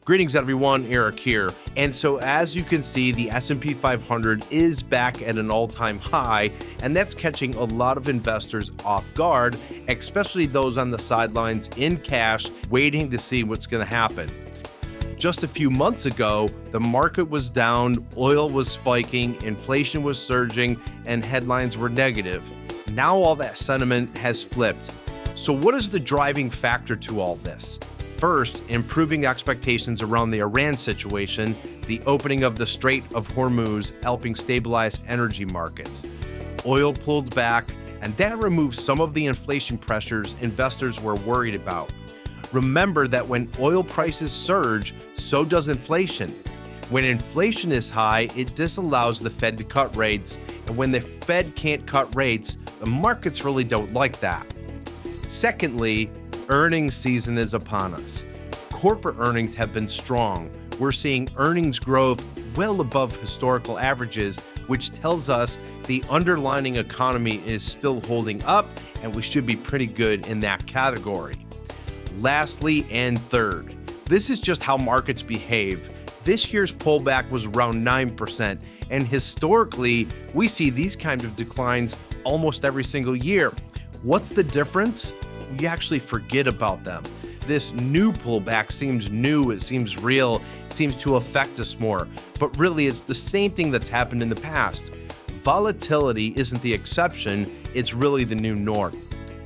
Greetings everyone, Eric here. And so as you can see, the S&P 500 is back at an all-time high, and that's catching a lot of investors off guard, especially those on the sidelines in cash, waiting to see what's going to happen. Just a few months ago, the market was down, oil was spiking, inflation was surging, and headlines were negative. Now all that sentiment has flipped. So what is the driving factor to all this? First, improving expectations around the Iran situation, the opening of the Strait of Hormuz helping stabilize energy markets. Oil pulled back, and that removed some of the inflation pressures investors were worried about. Remember that when oil prices surge, so does inflation. When inflation is high, it disallows the Fed to cut rates, and when the Fed can't cut rates, the markets really don't like that. Secondly, earnings season is upon us. Corporate earnings have been strong. We're seeing earnings growth well above historical averages, which tells us the underlying economy is still holding up, and we should be pretty good in that category. Lastly and third, this is just how markets behave. This year's pullback was around 9%, and historically, we see these kinds of declines almost every single year. What's the difference? We actually forget about them. This new pullback seems new, it seems real, it seems to affect us more, but really it's the same thing that's happened in the past. Volatility isn't the exception, it's really the new norm.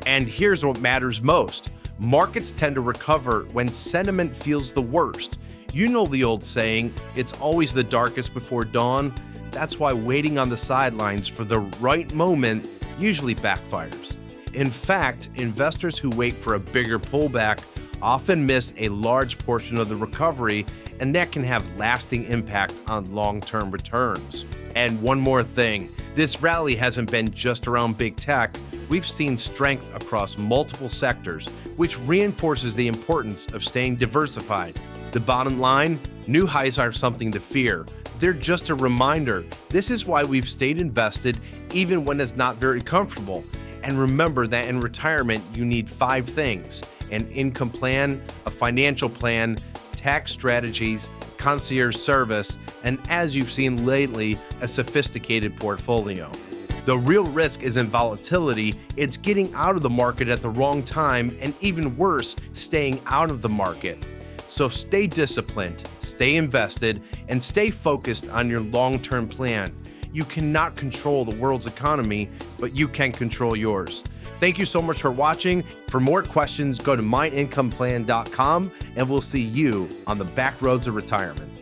And here's what matters most. Markets tend to recover when sentiment feels the worst. You know the old saying, it's always the darkest before dawn. That's why waiting on the sidelines for the right moment usually backfires. In fact, investors who wait for a bigger pullback often miss a large portion of the recovery, and that can have lasting impact on long-term returns. And one more thing, this rally hasn't been just around big tech. We've seen strength across multiple sectors, which reinforces the importance of staying diversified. The bottom line, new highs are something to fear. They're just a reminder. This is why we've stayed invested even when it's not very comfortable. And remember that in retirement, you need 5 things: an income plan, a financial plan, tax strategies, concierge service, and as you've seen lately, a sophisticated portfolio. The real risk isn't volatility, it's getting out of the market at the wrong time, and even worse, staying out of the market. So stay disciplined, stay invested, and stay focused on your long-term plan. You cannot control the world's economy, but you can control yours. Thank you so much for watching. For more questions, go to myincomeplan.com, and we'll see you on the back roads of retirement.